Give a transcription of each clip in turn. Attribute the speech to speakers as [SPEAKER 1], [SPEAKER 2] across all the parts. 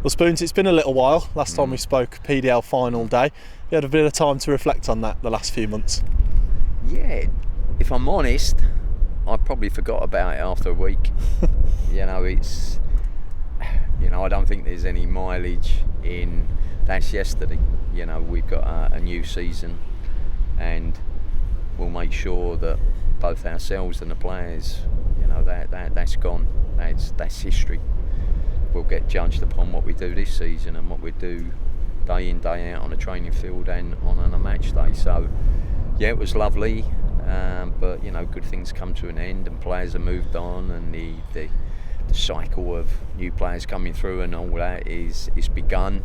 [SPEAKER 1] Well, Spoons, it's been a little while. Last time we spoke, PDL final day. You had a bit of time to reflect on that the last few months.
[SPEAKER 2] Yeah, if I'm honest, I probably forgot about it after a week. I don't think there's any mileage in that's yesterday. We've got a new season, and we'll make sure that both ourselves and the players, that's gone. That's history. We'll get judged upon what we do this season and what we do day in, day out on a training field and on a match day. So, yeah, it was lovely, but good things come to an end, and players have moved on, and the cycle of new players coming through and all that is begun,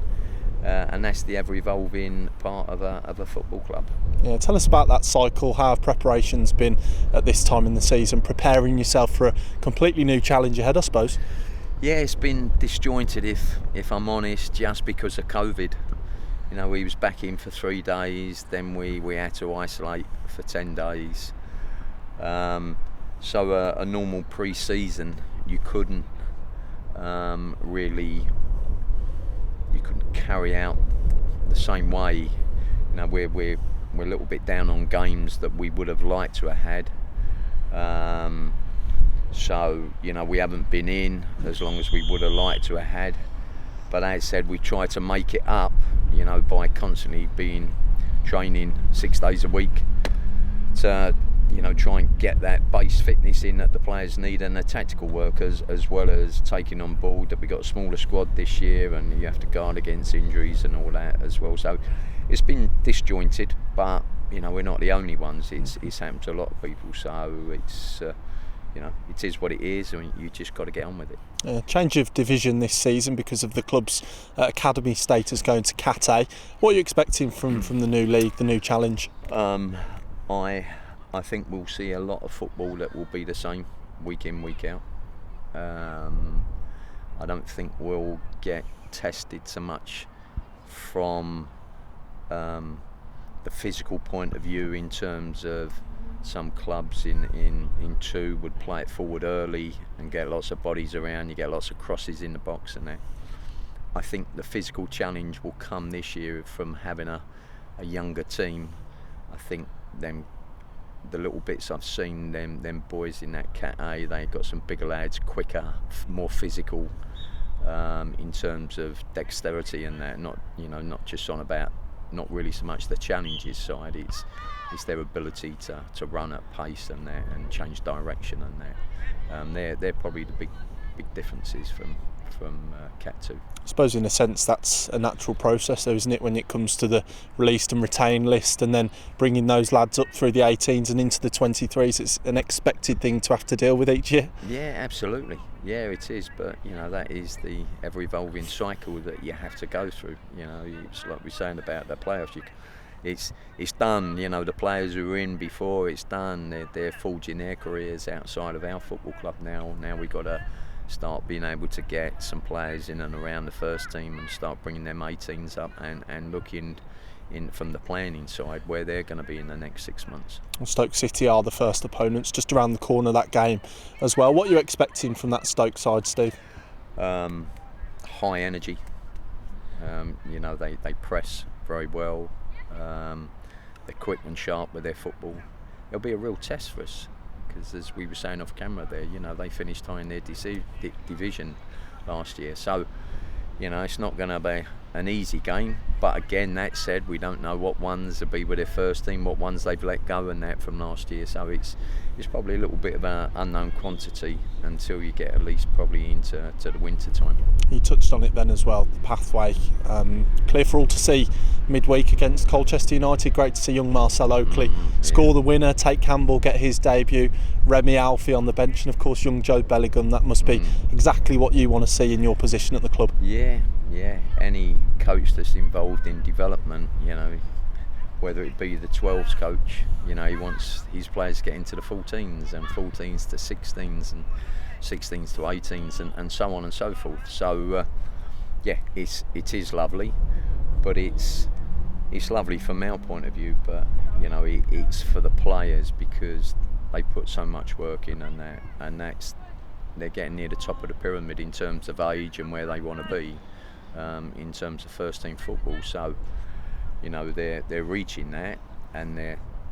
[SPEAKER 2] and that's the ever-evolving part of a football club.
[SPEAKER 1] Yeah, tell us about that cycle. How have preparations been at this time in the season, preparing yourself for a completely new challenge ahead, I suppose?
[SPEAKER 2] Yeah, it's been disjointed, if I'm honest, just because of COVID. We was back in for 3 days, then we had to isolate for 10 days. So a normal pre-season, you couldn't carry out the same way. We're a little bit down on games that we would have liked to have had. So we haven't been in as long as we would have liked to have had. But as I said, we try to make it up, by constantly training 6 days a week to try and get that base fitness in that the players need, and the tactical work as well as taking on board that we got a smaller squad this year, and you have to guard against injuries and all that as well. So it's been disjointed, but we're not the only ones. It's happened to a lot of people. So it's it is what it is, and you just got to get on with it.
[SPEAKER 1] Change of division this season because of the club's academy status going to Cat A. What are you expecting from the new league, the new challenge?
[SPEAKER 2] I think we'll see a lot of football that will be the same week in, week out. I don't think we'll get tested so much from the physical point of view, in terms of some clubs in 2 would play it forward early and get lots of bodies around, you get lots of crosses in the box and that. I think the physical challenge will come this year from having a younger team. I think the little bits I've seen, them boys in that Cat A, they've got some bigger lads, quicker, more physical, in terms of dexterity and that. Not just on about, not really so much the challenges side. It's their ability to run at pace and that, and change direction and that. They're probably the big differences from Cat 2.
[SPEAKER 1] I suppose in a sense that's a natural process though, isn't it, when it comes to the released and retained list, and then bringing those lads up through the 18s and into the 23s. It's an expected thing to have to deal with each year.
[SPEAKER 2] Yeah, absolutely. Yeah, it is, but that is the ever-evolving cycle that you have to go through. It's like we're saying about the playoffs. It's done. The players who were in before, it's done. They're forging their careers outside of our football club now. Now we've got to start being able to get some players in and around the first team and start bringing them 18s up and looking in from the planning side where they're going to be in the next 6 months.
[SPEAKER 1] Well, Stoke City are the first opponents, just around the corner that game as well. What are you expecting from that Stoke side, Steve?
[SPEAKER 2] High energy. They press very well. They're quick and sharp with their football. It'll be a real test for us, because as we were saying off camera there, they finished high in their division last year. So, it's not going to be an easy game. But again, that said, we don't know what ones will be with their first team, what ones they've let go and that from last year. So it's probably a little bit of an unknown quantity until you get at least probably into the winter time.
[SPEAKER 1] You touched on it then as well, the pathway. Clear for all to see midweek against Colchester United. Great to see young Marcel Oakley score the winner, take Campbell, get his debut, Remy Alfie on the bench, and of course young Joe Bellingham. That must be exactly what you want to see in your position at the club.
[SPEAKER 2] Yeah. Any coach that's involved in development, whether it be the 12s coach, he wants his players to get into the 14s and 14s to 16s and 16s to 18s and so on and so forth. So it is lovely, but it's lovely from our point of view, but it's for the players because they put so much work in, and they're getting near the top of the pyramid in terms of age and where they want to be. in terms of first team football. So, you know, they're reaching that, and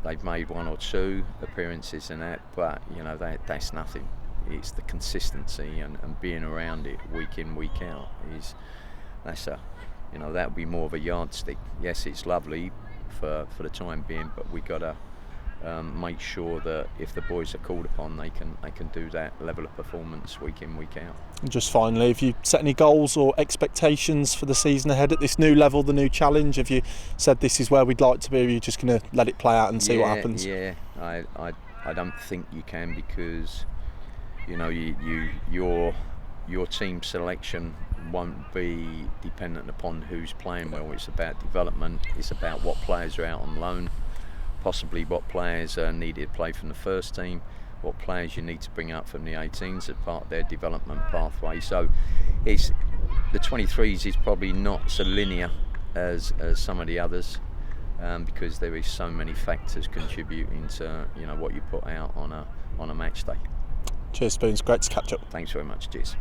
[SPEAKER 2] they've made 1 or 2 appearances in that, but you know that's nothing. It's the consistency and being around it week in, week out that would be more of a yardstick. Yes, it's lovely for the time being, but we got to make sure that if the boys are called upon, they can do that level of performance week in, week out.
[SPEAKER 1] And just finally, have you set any goals or expectations for the season ahead at this new level, the new challenge? Have you said this is where we'd like to be, or are you just going to let it play out and see what happens?
[SPEAKER 2] Yeah, I don't think you can, because you know your team selection won't be dependent upon who's playing well. It's about development. It's about what players are out on loan, possibly what players are needed to play from the first team, what players you need to bring up from the 18s as part of their development pathway. So the 23s is probably not so linear as some of the others, because there is so many factors contributing to what you put out on a match day.
[SPEAKER 1] Cheers, Spoons. Great to catch up.
[SPEAKER 2] Thanks very much. Cheers.